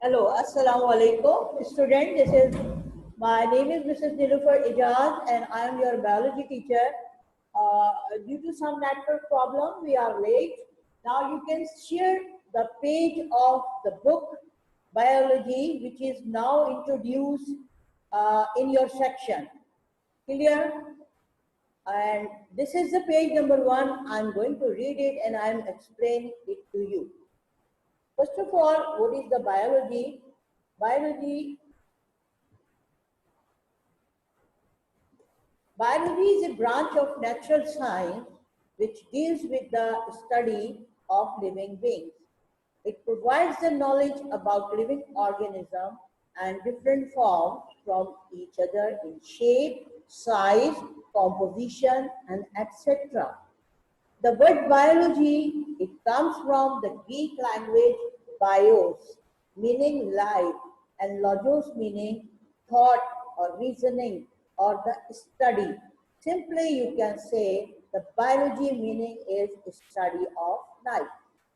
Hello, Assalamu alaikum, student. My name is Mrs. Nilufar Ijaz, and I am your biology teacher. Due to some network problem, we are late. Now you can share the page of the book biology, which is now introduced in your section. Clear? And this is the page number 1. I'm going to read it and I'm explaining it to you. First of all, what is the biology? Biology is a branch of natural science which deals with the study of living beings. It provides the knowledge about living organisms and different forms from each other in shape, size, composition, and etc. The word biology, it comes from the Greek language bios, meaning life, and logos, meaning thought or reasoning or the study. Simply, you can say the biology meaning is study of life.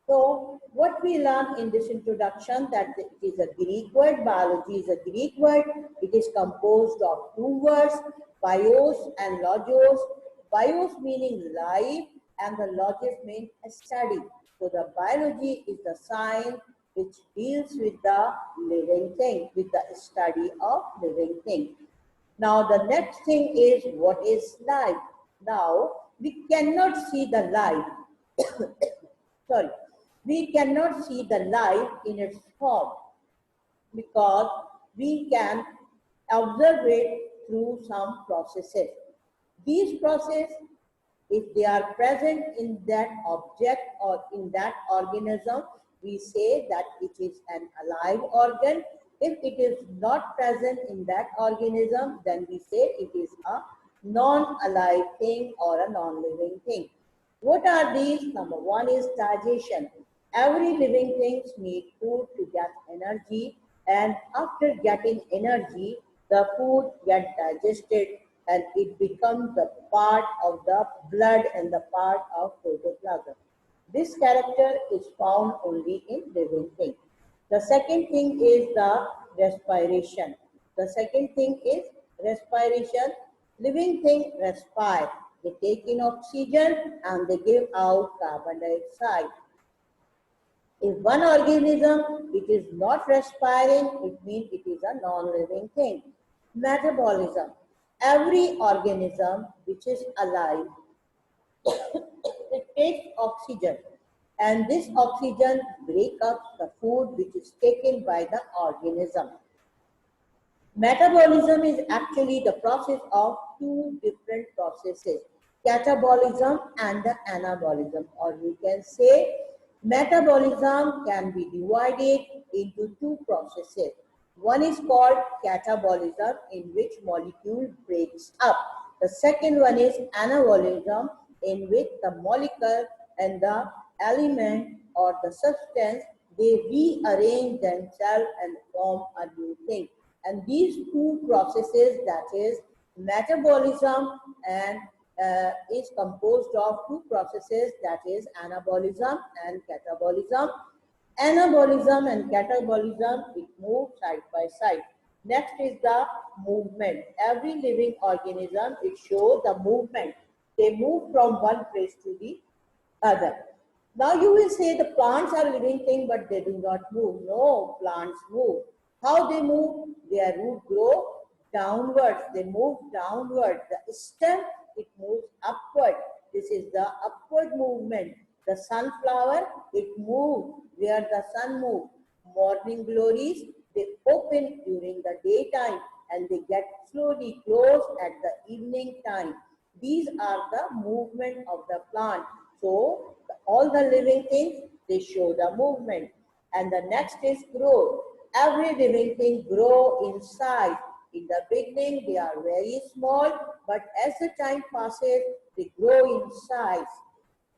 So, what we learn in this introduction, that it is a Greek word, biology is a Greek word. It is composed of two words, bios and logos. Bios meaning life and the logos means study. So the biology is the science which deals with the living thing, with the study of living thing. Now the next thing is, what is life? Now we cannot see the life. Sorry, we cannot see the life in its form because we can observe it through some processes. These processes, if they are present in that object or in that organism, we say that it is an alive organ. If it is not present in that organism, then we say it is a non-alive thing or a non-living thing. What are these? Number one is digestion. Every living thing needs food to get energy, and after getting energy, the food gets digested and it becomes the part of the blood and the part of protoplasm. This character is found only in living things. The second thing is the respiration. The second thing is respiration. Living things respire. They take in oxygen and they give out carbon dioxide. If one organism which is not respiring, it means it is a non-living thing. Metabolism. Every organism which is alive, it takes oxygen, and this oxygen breaks up the food which is taken by the organism. Metabolism is actually the process of two different processes, catabolism and the anabolism, or you can say metabolism can be divided into two processes. One is called catabolism, in which molecule breaks up. The second one is anabolism, in which the molecule and the element or the substance, they rearrange themselves and form a new thing. And these two processes, that is metabolism and is composed of two processes, that is anabolism and catabolism. Anabolism and catabolism, it moves side by side. Next is the movement. Every living organism, it shows the movement. They move from one place to the other. Now you will say the plants are living things, but they do not move. No, plants move. How they move? Their root grow downwards. They move downward. The stem, it moves upward. This is the upward movement. The sunflower, it moves where the sun moves. Morning glories, they open during the daytime and they get slowly closed at the evening time. These are the movement of the plant. So all the living things, they show the movement. And the next is growth. Every living thing grow in size. In the beginning, they are very small, but as the time passes, they grow in size.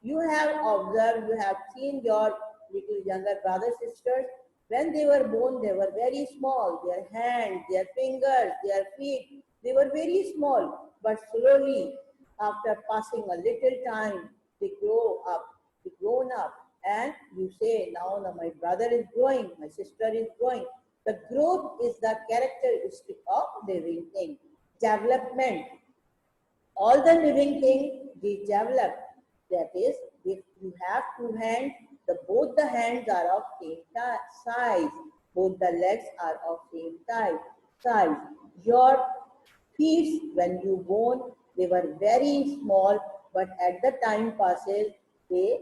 You have observed, you have seen your little younger brothers, sisters, when they were born, they were very small. Their hands, their fingers, their feet, they were very small. But slowly, after passing a little time, they grow up, they grown up. And you say, now my brother is growing, my sister is growing. The growth is the characteristic of living thing. Development, all the living things they develop. That is, if you have two hands, both the hands are of same size, both the legs are of same size. Your feet, when you born, they were very small, but at the time passes, they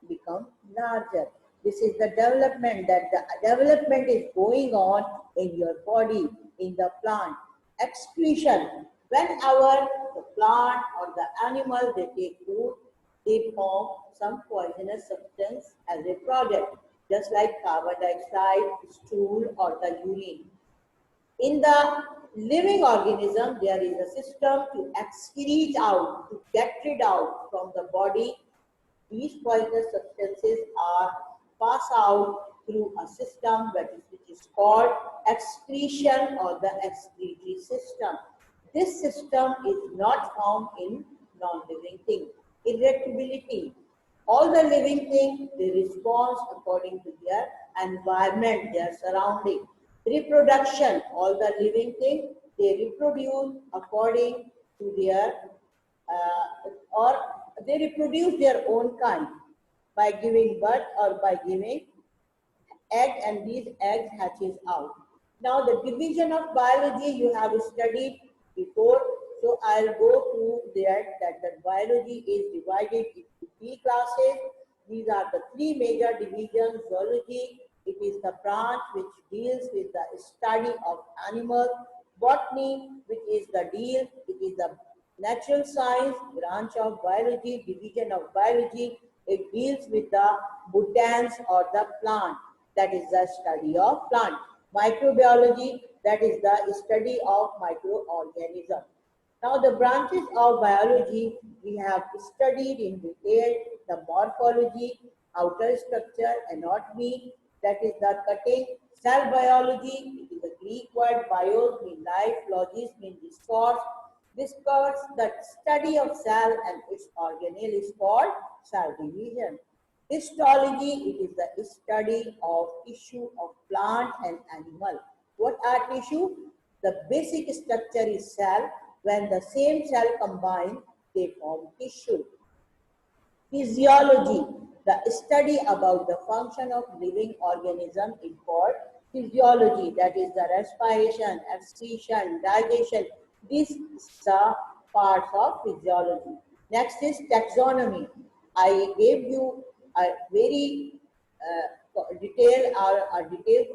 become larger. This is the development, that the development is going on in your body, in the plant. Excretion. Whenever the plant or the animal they take food, they form some poisonous substance as a product, just like carbon dioxide, stool, or the urine. In the living organism, there is a system to excrete out, to get rid out from the body. These poisonous substances are passed out through a system which is called excretion or the excretory system. This system is not found in non-living things. Irritability. All the living things, they respond according to their environment, their surrounding. Reproduction. All the living things, they reproduce according to their or they reproduce their own kind by giving birth or by giving egg, and these eggs hatches out. Now the division of biology you have studied before, so I'll go through that the biology is divided into three classes. These are the three major divisions. Zoology, it is the branch which deals with the study of animals. Botany, which is it is the natural science branch of biology, division of biology. It deals with the botany or the plant, that is the study of plant. Microbiology, that is the study of microorganisms. Now the branches of biology we have studied in detail: the morphology, outer structure, anatomy, that is the cutting. Cell biology, it is a Greek word, bios means life, logis means discourse. Discourse, the study of cell and its organelle is called cell division. Histology, it is the study of tissue of plant and animal. What are tissue? The basic structure is cell. When the same cell combine, they form tissue. Physiology, the study about the function of living organism is called physiology. That is the respiration, excretion, digestion. These are parts of physiology. Next is taxonomy. I gave you a very detailed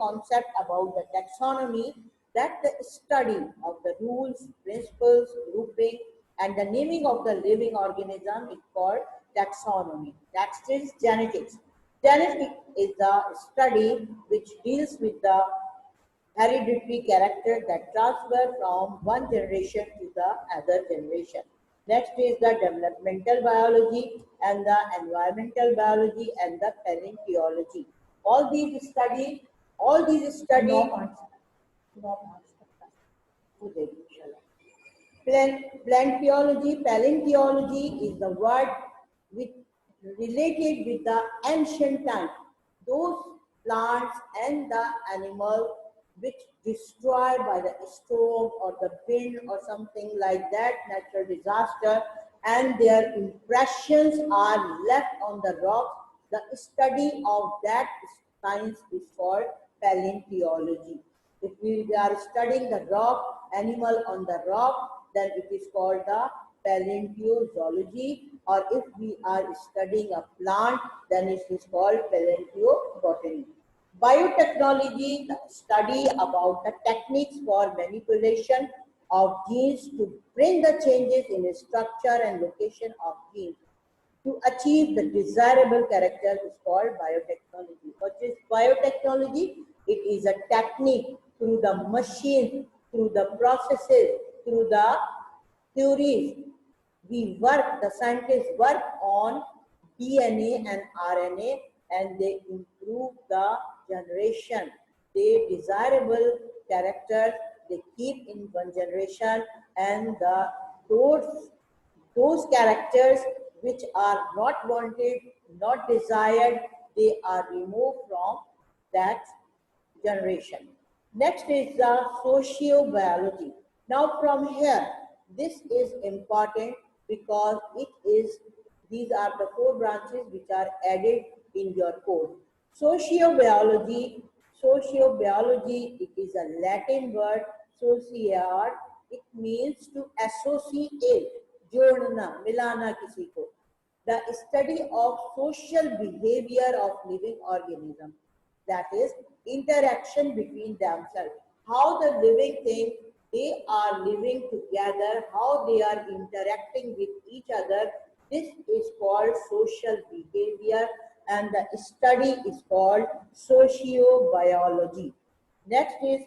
concept about the taxonomy, that the study of the rules, principles, grouping, and the naming of the living organism is called taxonomy. Next is genetics. Genetics is the study which deals with the hereditary character that transfer from one generation to the other generation. Next is the developmental biology and the environmental biology and the paleontology. All these studies, paleontology is the word which related with the ancient time. Those plants and the animals which destroyed by the storm or the wind or something like that, natural disaster, and their impressions are left on the rocks. The study of that science is called paleontology. If we are studying the rock, animal on the rock, then it is called the paleontology. Or if we are studying a plant, then it is called paleontobotany. Biotechnology, the study about the techniques for manipulation of genes to bring the changes in the structure and location of genes to achieve the desirable character is called biotechnology. What is biotechnology? It is a technique through the machine, through the processes, through the theories. The scientists work on DNA and RNA and they improve the generation. They desirable characters they keep in one generation and those characters which are not wanted, not desired, they are removed from that generation. Next is the sociobiology. Now from here, this is important because these are the four branches which are added in your course. Sociobiology, it is a Latin word, sociare, it means to associate, जोड़ना, मिलाना किसी को. The study of social behavior of living organisms, that is interaction between themselves, how the living things they are living together, how they are interacting with each other. This is called social behavior and the study is called sociobiology. Next is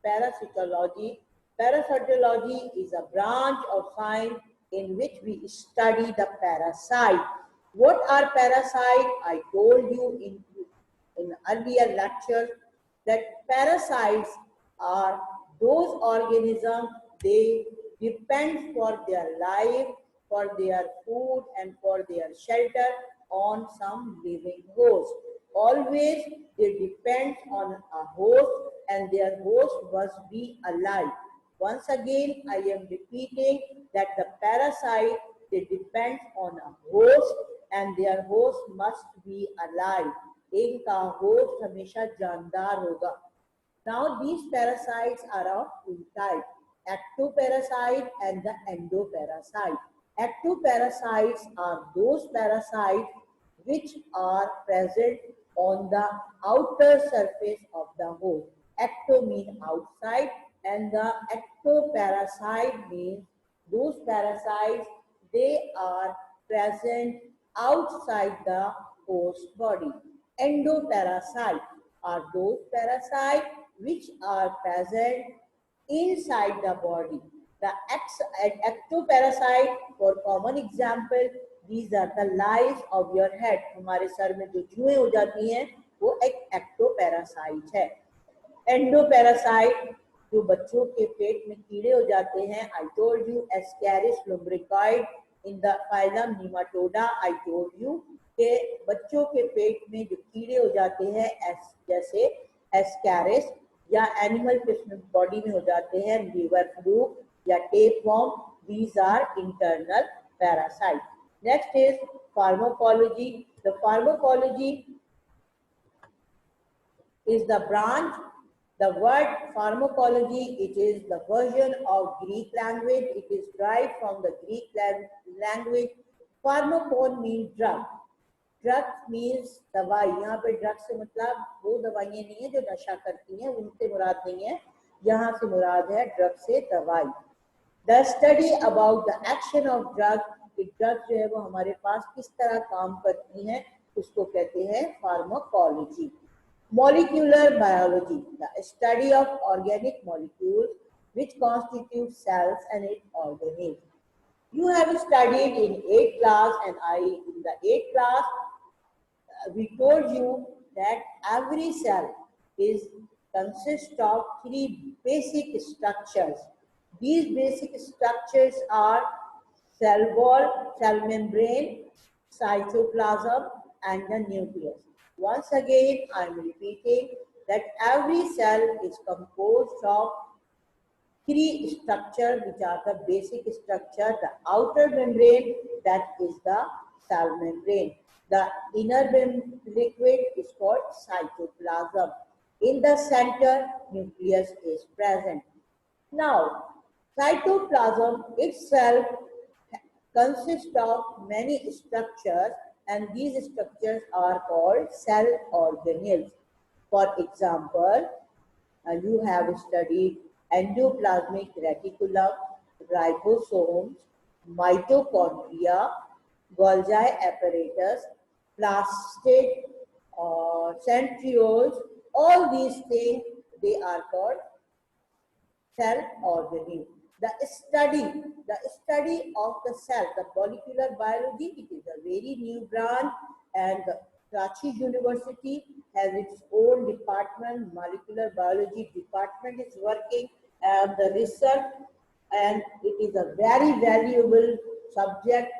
parasitology. Parasitology is a branch of science in which we study the parasite. What are parasites? I told you in earlier lectures that parasites are those organisms, they depend for their life, for their food and for their shelter on some living host. Always they depend on a host and their host must be alive. Once again, I am repeating that the parasite, they depend on a host and their host must be alive. इनका host हमेशा जानदार होगा. Now these parasites are of two types, ectoparasite and the endoparasite. Ectoparasites are those parasites which are present on the outer surface of the host. Ecto means outside and the ectoparasite means those parasites, they are present outside the host body. Endoparasite are those parasites which are present inside the body. The ectoparasite, for common example, these are the lice of your head. हमारे sir में जो जुएं हो जाती हैं वो एक ectoparasite है. Endoparasite जो बच्चों के पेट में कीड़े हो जाते हैं, I told you Ascaris lumbricoid in the phylum Nematoda. I told you कि बच्चों के पेट में जो कीड़े हो जाते हैं जैसे Ascaris या एनिमल बॉडी में हो जाते हैं लीवर फ्लूक या tapeworm, these are internal parasites. Next is pharmacology. The pharmacology is the branch. The word pharmacology, it is the version of Greek language. It is derived from the Greek language. Pharmakon means drug. Drug means दवाई. यहाँ पे drug से मतलब वो दवाइयाँ नहीं है जो नशा करती हैं, उनसे मुराद नहीं है. यहाँ से मुराद है drug से दवाई. The study about the action of drug, कि drug जो है वो हमारे पास किस तरह काम करती हैं, उसको कहते हैं pharmacology. Molecular biology, the study of organic molecules which constitute cells and its organisms. You have studied in 8th class and in the 8th class, we told you that every cell consists of 3 basic structures. These basic structures are cell wall, cell membrane, cytoplasm and the nucleus. Once again, I am repeating that every cell is composed of 3 structures which are the basic structure. The outer membrane, that is the cell membrane. The inner liquid is called cytoplasm. In the center, nucleus is present. Now, cytoplasm itself consists of many structures and these structures are called cell organelles. For example, you have studied endoplasmic reticulum, ribosomes, mitochondria, Golgi apparatus, plastid, centrioles, all these things, they are called cell organism. The study of the cell, the molecular biology, it is a very new branch, and the Karachi University has its own department, molecular biology department is working, and the research, and it is a very valuable subject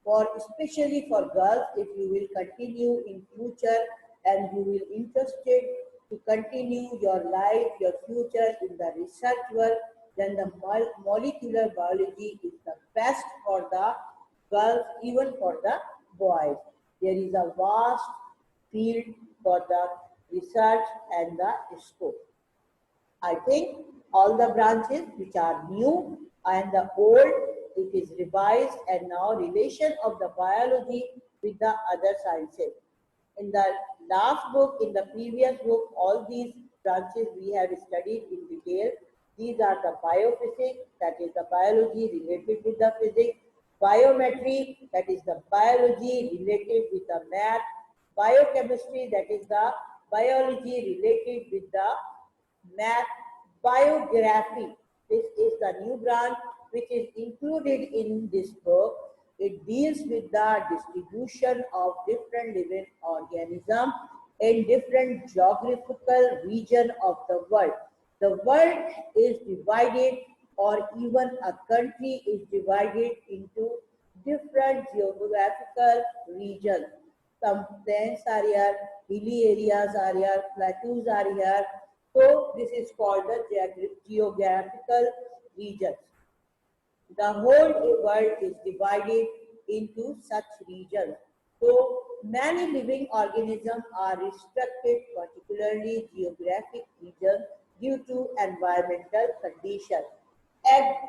for, especially for girls, if you will continue in future and you will interested to continue your life, your future in the research work, then the molecular biology is the best for the girls, even for the boys. There is a vast field for the research and the scope. I think all the branches which are new and the old, it is revised, and now relation of the biology with the other sciences. In the last book, in the previous book, all these branches we have studied in detail. These are the biophysics, that is the biology related with the physics, biometry, that is the biology related with the math, biochemistry, that is the biology related with the math, biography. This is the new branch which is included in this book. It deals with the distribution of different living organisms in different geographical region of the world. The world is divided, or even a country is divided into different geographical regions. Some plains are here, hilly areas are here, plateaus are here. So this is called the geographical regions. The whole world is divided into such regions. So many living organisms are restricted, particularly geographic regions, due to environmental conditions.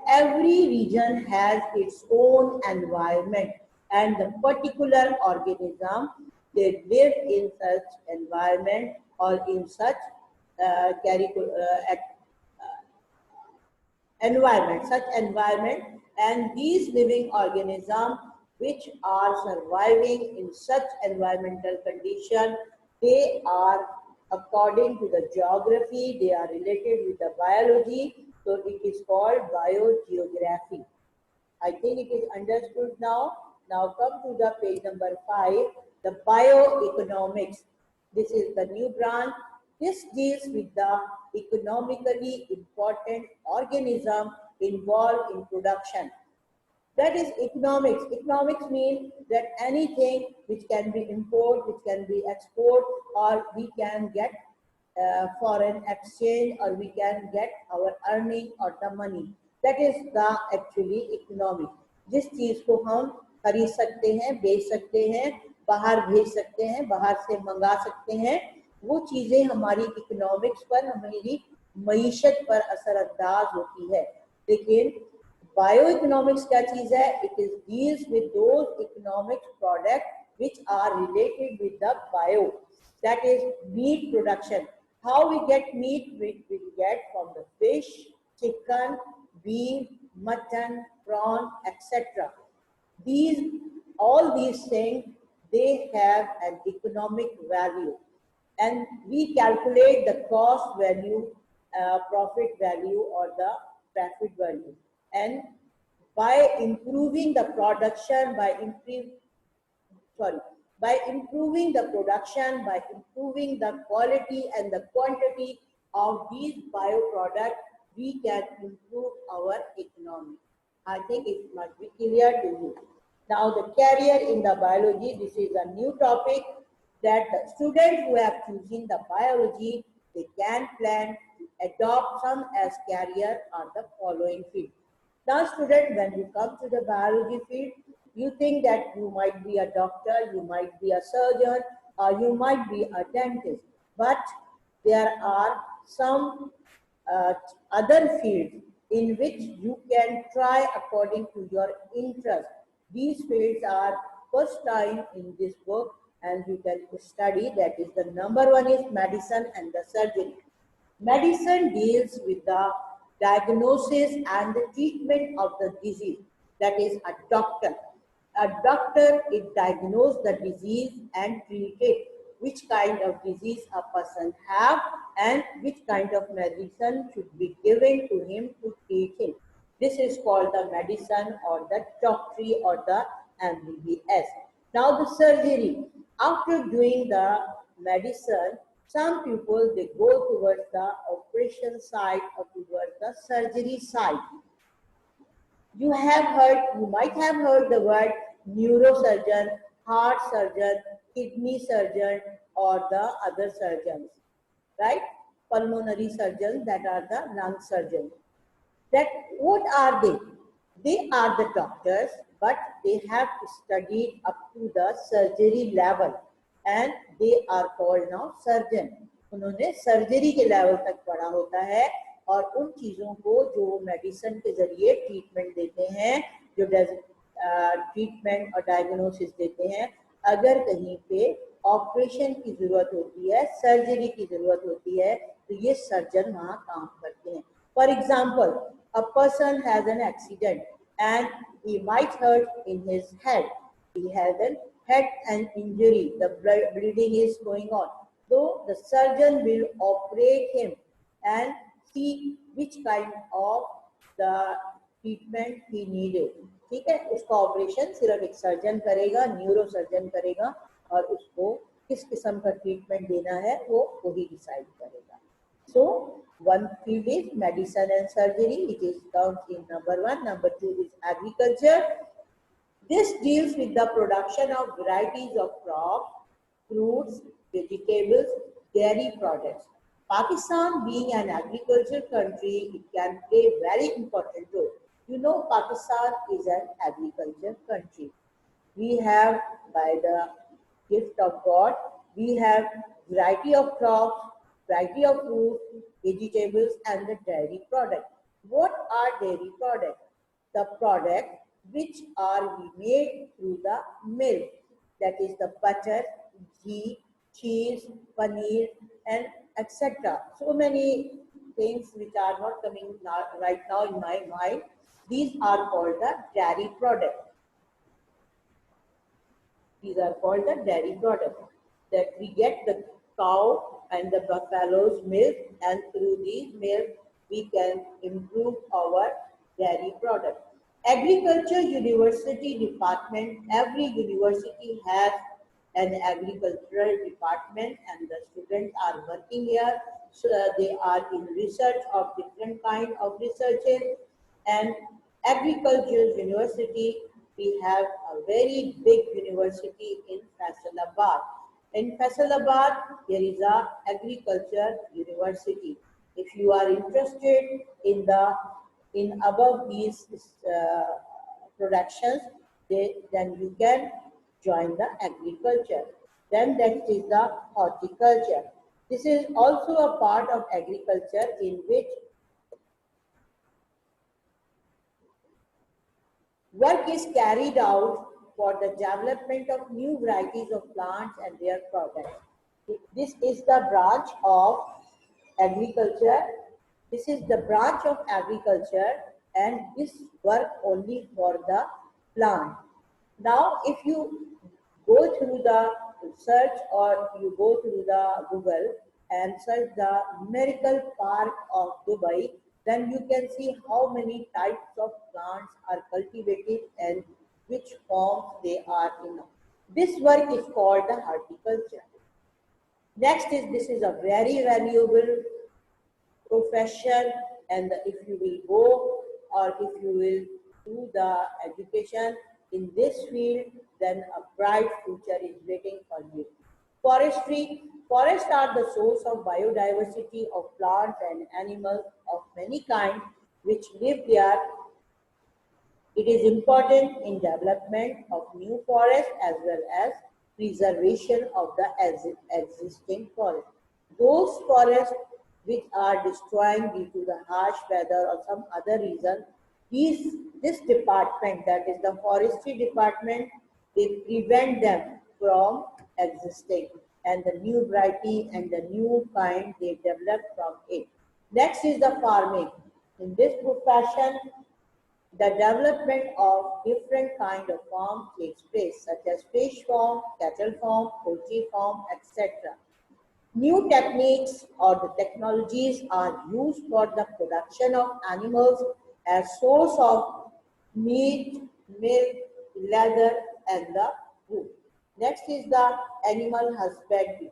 Every region has its own environment, and the particular organism, they live in such environment or in such environment, and these living organisms which are surviving in such environmental condition, they are according to the geography, they are related with the biology, so it is called biogeography. I think it is understood now. Now come to the page number 5, the bioeconomics. This is the new branch. This deals with the economically important organism involved in production. That is economics. Economics means that anything which can be import, which can be export, or we can get foreign exchange, or we can get our earning or the money. That is the actually economic. जिस चीज को हम खरीद सकते हैं, बेच सकते हैं, बाहर भेज सकते हैं, बाहर से मंगा सकते हैं, वो चीजें हमारी इकोनॉमिक्स पर, हमारी मईशत पर असरअंदाज होती है. लेकिन बायोइकोनॉमिक्स क्या चीज है? It is deals with those economics product which are related with the bio, that is meat production. How we get meat? We get from the fish, chicken, beef, mutton, prawn, etc. These, all these things, they have an economic value, and we calculate the cost value, profit value, or the profit value. And by improving the production, by improving the production, by improving the quality and the quantity of these bioproducts, we can improve our economy. I think it must be clear to you. Now the career in the biology, this is a new topic that the students who have chosen the biology, they can plan to adopt some as career on the following field. Now student, when you come to the biology field, you think that you might be a doctor, you might be a surgeon, or you might be a dentist. But there are some other fields in which you can try according to your interest. These fields are first time in this book, and you can study. That is, the number one is medicine and the surgery. Medicine deals with the diagnosis and the treatment of the disease. That is a doctor. A doctor, it diagnoses the disease and treat it. Which kind of disease a person have and which kind of medicine should be given to him to treat him. This is called the medicine or the doctor or the MBBS. Now the surgery. After doing the medicine, some people they go towards the operation side or towards the surgery side. You might have heard the word neurosurgeon, heart surgeon, kidney surgeon, or the other surgeons, right? Pulmonary surgeons, that are the lung surgeons. That what are they? They are the doctors, but they have studied up to the surgery level, and they are called now surgeon. उन्होंने surgery के level तक पढ़ा होता है और उन चीज़ों को जो मेडिसिन के जरिए ट्रीटमेंट देते हैं, जो ट्रीटमेंट और डायग्नोसिस देते हैं, अगर कहीं पे ऑपरेशन की ज़रूरत होती है, सर्जरी की ज़रूरत होती है, तो ये सर्जन वहाँ काम करते हैं. For example, a person has an accident and he might hurt in his head. He has a head and injury, the bleeding is going on. So the surgeon will operate him and see which kind of the treatment he needed. ठीक है, उसका operation सिर्फ एक surgeon करेगा, neuro surgeon करेगा और उसको किस किस्म का ट्रीटमेंट देना है वो वही डिसाइड करेगा. So one field is medicine and surgery, it is counts in number 1. Number 2 is agriculture. This deals with the production of varieties of crops, fruits, vegetables, dairy products. Pakistan being an agriculture country, it can play very important role. You know, Pakistan is an agriculture country. We have, by the gift of God, we have variety of crops, variety of fruits, vegetables, and the dairy product. What are dairy products? The products which are made through the milk, that is the butter, ghee, cheese, paneer, and etc. So many things which are not coming right now in my mind. These are called the dairy products. These are called the dairy products. That we get the cow and the buffalo's milk, and through these milk we can improve our dairy product. Agriculture University Department, every university has an agricultural department and the students are working here. So they are in research of different kind of researches. And agriculture university, we have a very big university in Faisalabad. In Faisalabad, there is a agriculture university. If you are interested in above these productions, then you can join the agriculture. Then that is the horticulture. This is also a part of agriculture in which work is carried out for the development of new varieties of plants and their products. This is the branch of agriculture. This is the branch of agriculture, and this work only for the plant. Now, if you go through the search or you go through the Google and search the Miracle Park of Dubai, then you can see how many types of plants are cultivated and which forms they are in. This work is called the horticulture. Next is, this is a very valuable profession, and if you will go or if you will do the education in this field, then a bright future is waiting for you. Forestry. Forests are the source of biodiversity of plants and animals of many kinds which live there. It is important in development of new forests as well as preservation of the existing forest. Those forests which are destroying due to the harsh weather or some other reason, this department, that is the forestry department, they prevent them from existing, and the new variety and the new kind they develop from it. Next is the farming. In this profession, the development of different kind of farm takes place, such as fish farm, cattle farm, poultry farm, etc. New techniques or the technologies are used for the production of animals as source of meat, milk, leather, and the wool. Next is the animal husbandry.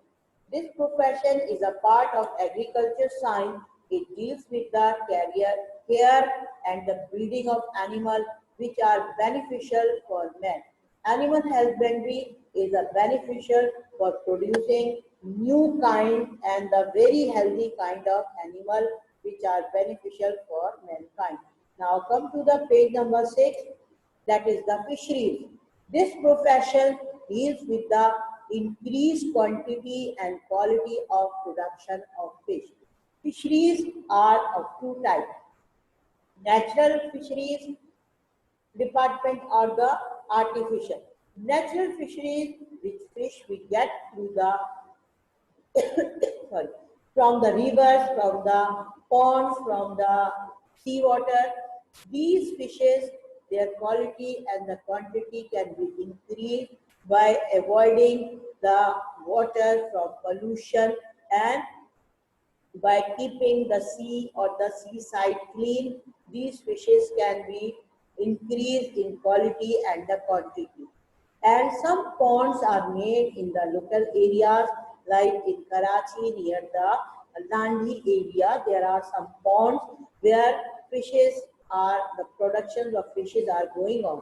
This profession is a part of agriculture science. It deals with the care and the breeding of animals which are beneficial for man. Animal husbandry is a beneficial for producing new kind and the very healthy kind of animal which are beneficial for mankind. Now come to the page number 6, that is the fisheries. This profession deals with the increased quantity and quality of production of fish. Fisheries are of two types: natural fisheries department or the artificial. Natural fisheries, which fish we get through the sorry, from the rivers, from the ponds, from the seawater. These fishes, their quality and the quantity can be increased by avoiding the water from pollution and by keeping the sea or the seaside clean. These fishes can be increased in quality and the quantity. And some ponds are made in the local areas, like in Karachi near the Landi area. There are some ponds where fishes are, the productions of fishes are going on.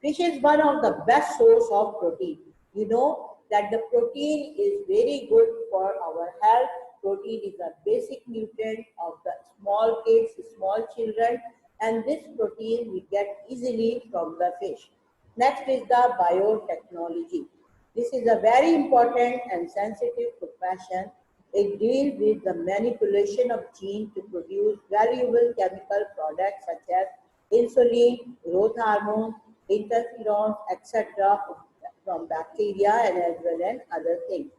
Fish is one of the best source of protein. You know that the protein is very good for our health. Protein is a basic nutrient of the small kids, small children, and this protein we get easily from the fish. Next is the biotechnology. This is a very important and sensitive profession. It deals with the manipulation of genes to produce valuable chemical products such as insulin, growth hormones, interferons, etc. from bacteria and as well as other things.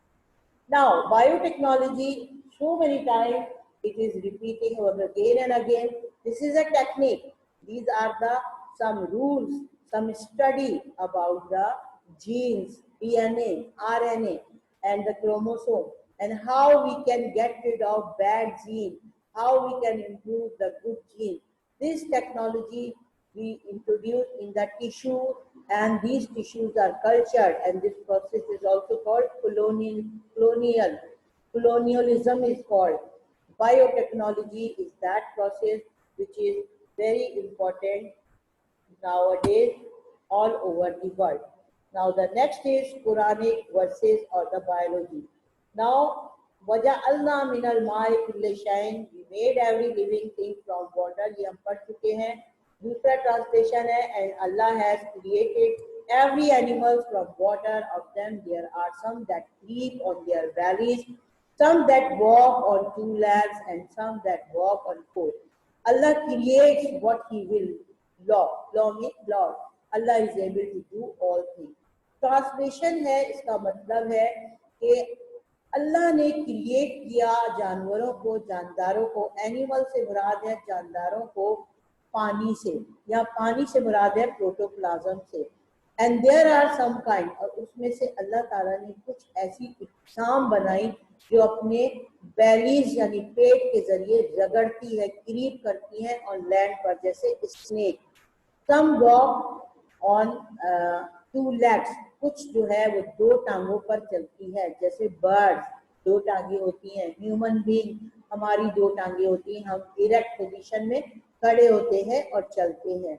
Now, biotechnology, so many times it is repeating over again and again. This is a technique. These are the some rules, some study about the genes, DNA, RNA, and the chromosome, and how we can get rid of bad gene, how we can improve the good gene. This technology we introduce in the tissue, and these tissues are cultured, and this process is also called colonialism is called. Biotechnology is that process which is very important nowadays all over the world. Now the next is Quranic verses or the biology. Now, وَجَعَلْنَا مِنَ الْمَاءِ كُلِّ شَيْءٍ, we made every living thing from water. ये हम पढ़ चुके हैं. दूसरा translation है, and Allah has created every animal from water. Of them there are some that creep on their bellies, some that walk on two legs, and some that walk on four. Allah creates what He will. Law means Lord. Allah is able to do all things. Translation है, इसका मतलब है कि अल्लाह ने create किया जानवरों को, जानदारों को. एनिमल से मुराद है जानदारों को पानी से, या पानी से मुराद है प्रोटोप्लाज्म से. And there are some kind, और उसमें से अल्लाह ताला ने कुछ ऐसी इकसाम बनाई जो अपने बैलीज यानी पेट के जरिए रगड़ती है, क्रीप करती है ऑन लैंड पर, जैसे snake. Some walk on two legs, कुछ जो है वो दो टांगों पर चलती है, जैसे बर्ड्स दो टांगे होती हैं. ह्यूमन बीइंग, हमारी दो टांगे होती हैं, हम इरेक्ट पोजीशन में खड़े होते हैं और चलते हैं.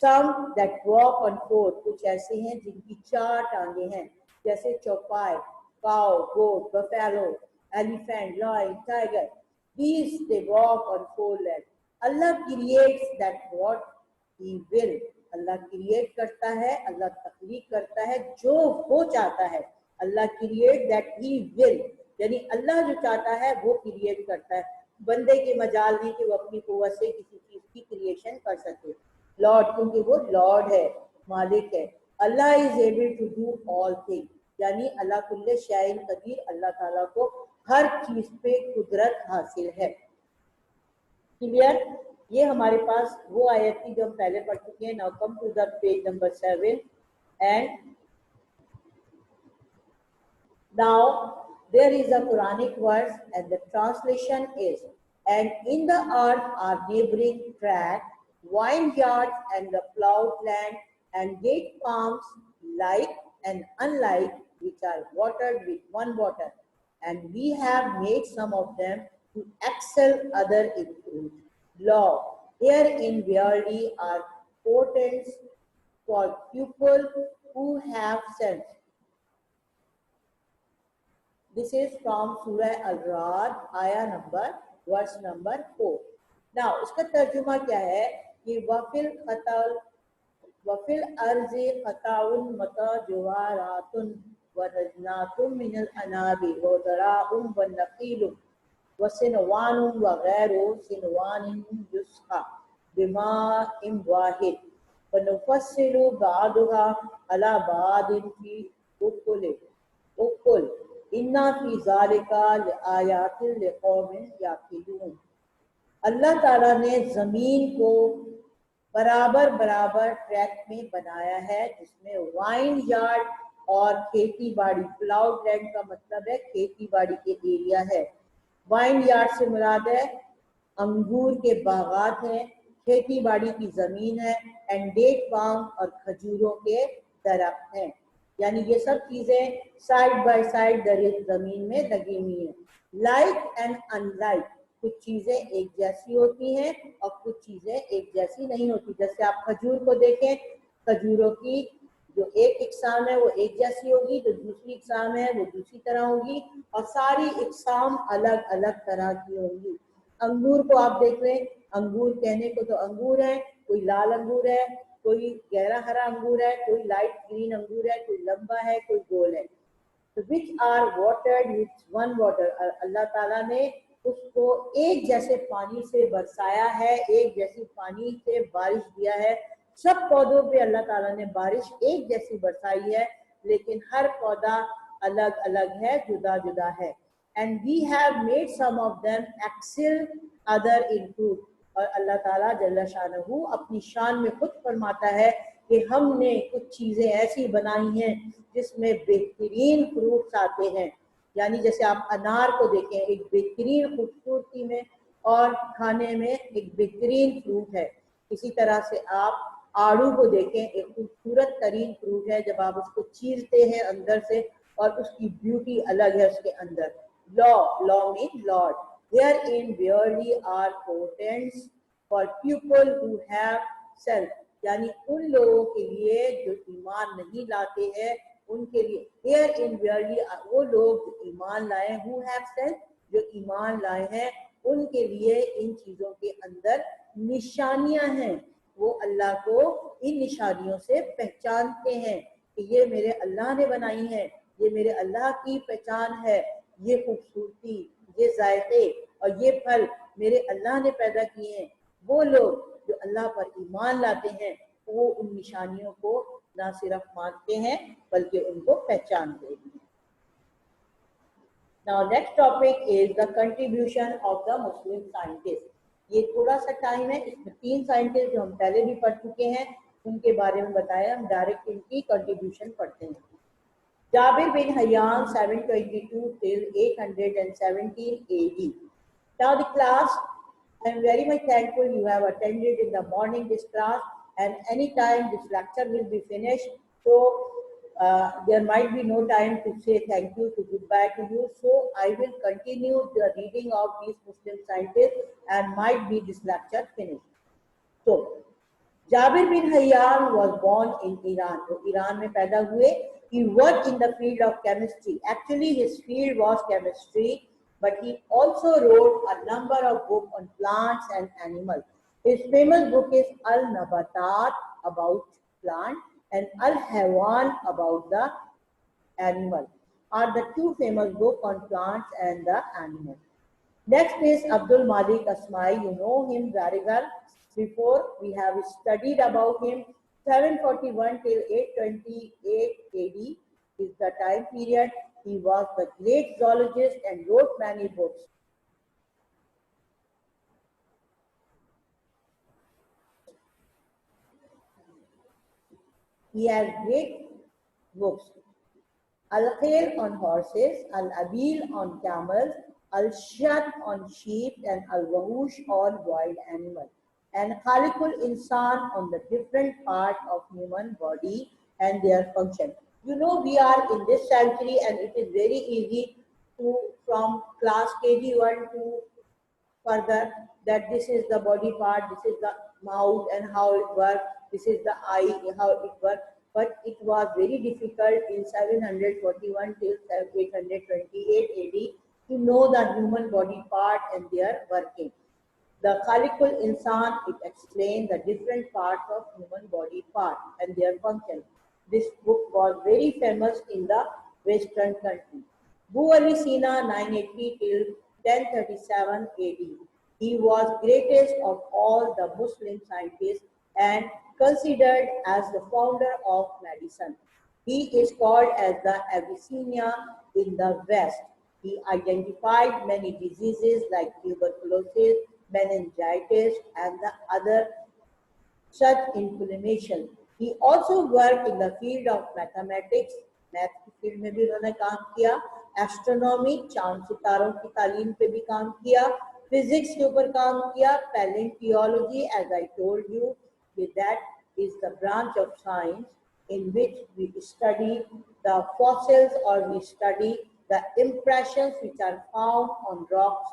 Some that walk on four, कुछ ऐसे हैं जिनकी चार टांगे हैं, जैसे चौपाई, cow, goat, buffalo, elephant, lion, tiger. These they walk on four legs. Allah creates that what He will. Allah create करता है, अल्लाह तख्लीक करता है जो वो चाहता है. अल्लाह क्रिएट दैट ही विल, यानी अल्लाह जो चाहता है वो क्रिएट करता है. बंदे के मजाल नहीं कि वो अपनी कुव्वत से किसी चीज की क्रिएशन कर सके. लॉर्ड, क्योंकि वो लॉर्ड है, मालिक है. Allah is able to do all thing, यानी अल्लाह कुल्ले शाइन कदीर. अल्लाह ताला को हर चीज पे कुदरत हासिल है. क्लियर? ये हमारे पास वो आयत थी जो हम पहले पढ़ चुके हैं. Now come to the page number 7 and now there is a Quranic verse and the translation is, and in the earth are neighboring tract, vineyards and the plowed land and date palms like and unlike which are watered with one water, and we have made some of them to excel other in fruit. Law, herein verily are portents for people who have sense. This is from Surah Al-Ra'd, ayah number, verse number 4. Now, इसका तर्जुमा क्या है कि वफिल अर्ज़ि क़ताउन मता जुवारातुन व नजनातुम मिनल अनाबि व ज़राउम व नक़ीलुम व सिनवानुम व गैरु सिनवानिन युस्क़ा बिमाइन वाहिद व नुफ़स्सिलु बअदुहा अला बअदिन फी उकुल इन्ना फी ज़ालिका लआयातिन लिक़ौमिन याक़िलून. अल्लाह ताला ने ज़मीन को बराबर बराबर ट्रैक में बनाया है जिसमें वाइन यार्ड और खेती बाड़ी, प्लाउड लैंड का मतलब है खेती बाड़ी के एरिया है. वाइन यार्ड से मुराद है अंगूर के बागात हैं, खेती बाड़ी की जमीन है, एंड डेट पाम और खजूरों के दरख्त हैं. यानी ये सब चीजें साइड बाय साइड जमीन में लगी हुई हैं. लाइक एंड अनलाइक, कुछ चीजें एक जैसी होती हैं और कुछ चीजें एक जैसी नहीं होती. जैसे आप खजूर को देखें, खजूरों की जो एक इकसाम है वो एक जैसी होगी, जो दूसरी इकसाम है वो दूसरी तरह होगी, और सारी इकसाम अलग अलग तरह की होंगी. अंगूर को आप देख लें, अंगूर कहने को तो अंगूर है, कोई लाल अंगूर है, कोई गहरा हरा अंगूर है, कोई लाइट ग्रीन अंगूर है, कोई लंबा है, कोई गोल है. तो which are watered with one water, Allah ताला ने उसको एक जैसे पानी से बरसाया है, एक जैसी पानी से बारिश दिया है. सब पौधों पे अल्लाह ताला ने बारिश एक जैसी बरसाई है, लेकिन हर पौधा अलग अलग है, जुदा जुदा है. And we have made some of them excel other in fruit, और अल्लाह ताला जल्ल शानहू अपनी शान में खुद फरमाता है कि हमने कुछ चीजें ऐसी बनाई हैं जिसमें बेहतरीन फ्रूट्स आते हैं. यानी जैसे आप अनार को देखें, एक बेहतरीन खूबसूरती में और खाने में एक बेहतरीन फ्रूट है. इसी तरह से आप आड़ू को देखें, एक खूबसूरत तरीन फ्रूट है. जब आप उसको चीरते हैं अंदर से, और उसकी ब्यूटी अलग है उसके अंदर. Law mean Lord. Herein verily are portents for people who have self, यानी उन लोगों के लिए जो ईमान नहीं लाते हैं उनके लिए. Herein verily वो लोग जो ईमान लाए, who have self, जो ईमान लाए हैं, उनके लिए इन चीजों के अंदर निशानियां हैं. वो अल्लाह को इन निशानियों से पहचानते हैं कि ये मेरे अल्लाह ने बनाई है, ये मेरे अल्लाह की पहचान है, ये खूबसूरती, ये जायके और ये फल मेरे अल्लाह ने पैदा किए हैं. वो लोग जो अल्लाह पर ईमान लाते हैं वो उन निशानियों को ना सिर्फ मानते हैं बल्कि उनको पहचानते हैं. Now next topic is the contribution of the Muslim scientists. ये थोड़ा सा टाइम है, इसमें 3 साइंटिस्ट जो हम पहले भी पढ़ चुके हैं उनके बारे में बताया. हम डायरेक्ट इनकी कंट्रीब्यूशन पढ़ते हैं. Jabir bin Hayyan 722 till 817 AD. Now the class, I am very much thankful you have attended in the morning this class, and anytime this lecture will be finished, so there might be no time to say thank you, to goodbye to you. So I will continue the reading of these Muslim scientists and might be this lecture finished. So Jabir bin Hayyan was born in Iran. तो Iran में पैदा हुए. He worked in the field of chemistry. Actually, his field was chemistry, but he also wrote a number of books on plants and animals. His famous book is Al-Nabatat, about plant, and Al-Hayawan, about the animal, are the 2 famous books on plants and the animal. Next is Abdul Malik Asmai. You know him very well. Before we have studied about him. 741 till 828 AD is the time period. He was the great zoologist and wrote many books. He has great books. Al-Khail on horses, Al-Abil on camels, Al-Shat on sheep, and Al-Wahush on wild animals. And Khaliqul Insan on the different part of human body and their function. You know, we are in this century and it is very easy to, from class KG1 to further, that this is the body part, this is the mouth and how it works, this is the eye, how it works. But it was very difficult in 741 till 828 AD to know the human body part and their working. The Khaliqul Insan, it explains the different parts of human body part and their function. This book was very famous in the Western country. Abu Ali Sina 980 till 1037 AD. He was greatest of all the Muslim scientists and considered as the founder of medicine. He is called as the Abyssinia in the West. He identified many diseases like tuberculosis, meningitis, and the other such inflammation. He also worked in the field of mathematics, math की field में भी उन्होंने काम किया, astronomy, चांद सितारों की तालीम पे भी काम किया, फिजिक्स के ऊपर काम किया, palaeontology, as I told you, that is the branch of science in which we study the fossils or we study the impressions which are found on rocks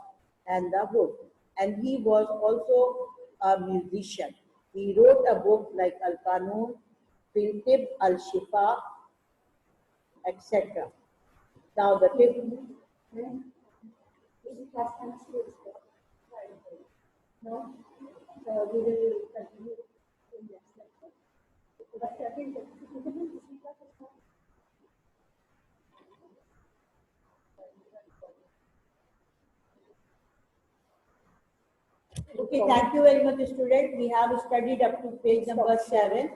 and the wood. And he was also a musician. He wrote a book like Al-Qanun, Fil-Tib, Al-Shifa, etc. Now the tip. No? So we will continue in next lecture. Okay, thank you very much, student. We have studied up to page number 7.